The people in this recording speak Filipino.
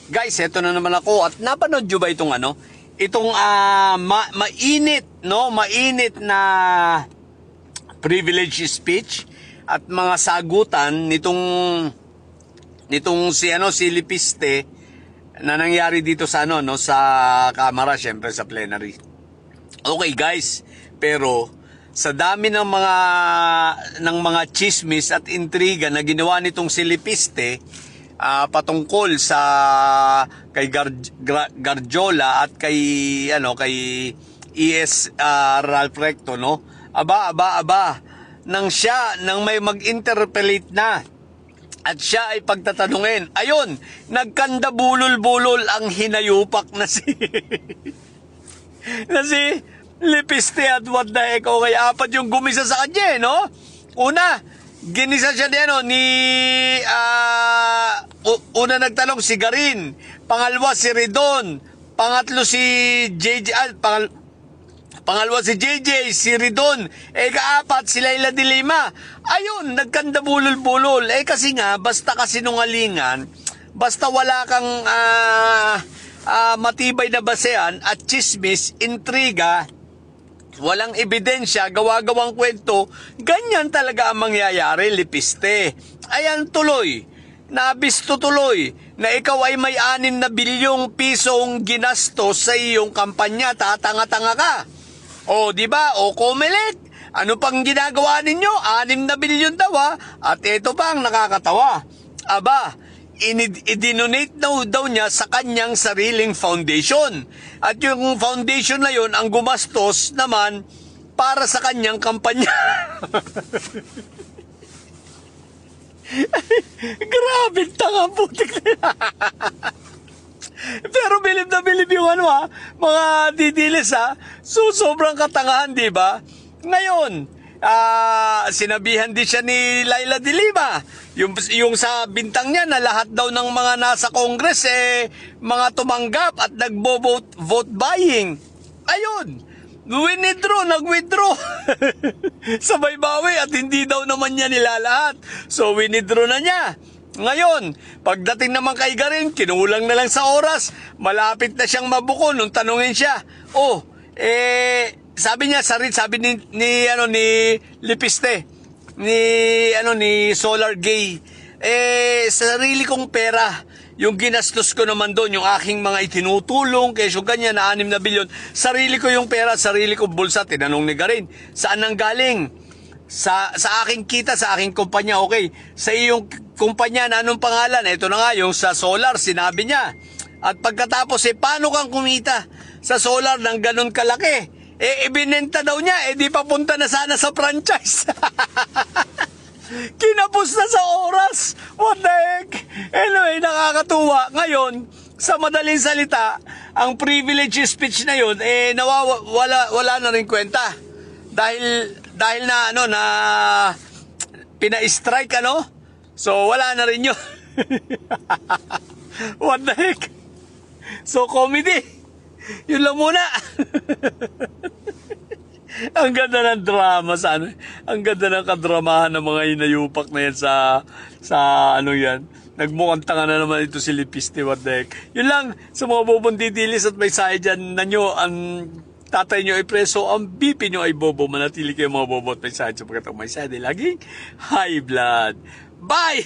Guys, eto na naman ako at napanood nyo ba itong Itong mainit, no? Mainit na privilege speech at mga sagutan nitong si Lipiste na nangyari dito sa sa Kamara, syempre sa plenary. Okay, guys, pero sa dami ng mga chismis at intriga na ginawa nitong si Lipiste, patungkol sa kay Garjola at kay ES Ralph Recto, no? Aba nang may mag-interpellate na at siya ay pagtatanungin, ayun, nagkandabulol-bulol ang hinayupak na si Lipiste at what the heck. Okay, apat yung gumisa sa kanya, no? Una, ginisa siya una nagtanong si Garin, pangalawa si Ridon, pangatlo si JJ, pangalawa si JJ, si Ridon, kaapat si Laila de Lima. Ayun, nagkandabulol-bulol. Kasi nga, basta kasinungalingan, basta wala kang matibay na basehan at chismis, intriga, walang ebidensya, gawa-gawang kwento, ganyan talaga ang mangyayari, Lipiste. Ayan tuloy, nabisto tuloy, na ikaw ay may 6 na bilyong pisong ginastos sa iyong kampanya, tatanga-tanga ka. O, di ba? O, Comelec, ano pang ginagawa ninyo? 6 na bilyon daw, at ito pa ang nakakatawa. Aba, i-donate daw niya sa kanyang sariling foundation. At yung foundation na yun, ang gumastos naman para sa kanyang kampanya. Grabe, tanga putik na. Pero bilib na bilib yung mga didilis So, sobrang katangahan, di ba? Ngayon, sinabihan din siya ni Laila de Lima. Yung sa bintang niya na lahat daw ng mga nasa Congress mga tumanggap at nagbo-vote buying. Ayun, nag-withdraw. Sabay bawi at hindi daw naman niya nilalahat. So, withdraw na niya. Ngayon, pagdating naman kay Garin, kinulang na lang sa oras. Malapit na siyang mabuko nung tanungin siya. Sabi niya, sabi ni Lipiste, ni Solar Gay, sarili kong pera, yung ginastos ko naman doon, yung aking mga itinutulong, kesyo ganyan na 6 na bilyon, sarili ko yung pera, sarili ko bulsa. Tinanong ni Garin, saan nang galing? Sa aking kita, sa aking kumpanya. Okay, sa iyong kumpanya na anong pangalan? Ito na nga, yung sa Solar, sinabi niya. At pagkatapos, paano kang kumita sa Solar ng ganun kalaki? Ibinenta daw niya, di papunta na sana sa franchise. Kinapos na sa oras. What the heck? Anyway, nakakatuwa. Ngayon, sa madaling salita, ang privilege speech na yun, wala na rin kwenta. Dahil na pina-strike, So, wala na rin yun. What the heck? So, comedy. Yun lang muna. Ang ganda ng drama ang ganda ng kadramahan ng mga inayupak na yan sa yan. Nagmukhang tanga na naman ito si Lipiste, what the heck. Yun lang, sa mga bobong didilis at may sahe dyan na nyo, ang tatay nyo ay preso, ang BP nyo ay bobo. Manatili kayo mga bobo at may sahe sapagkat ang may sahe laging high blood. Bye!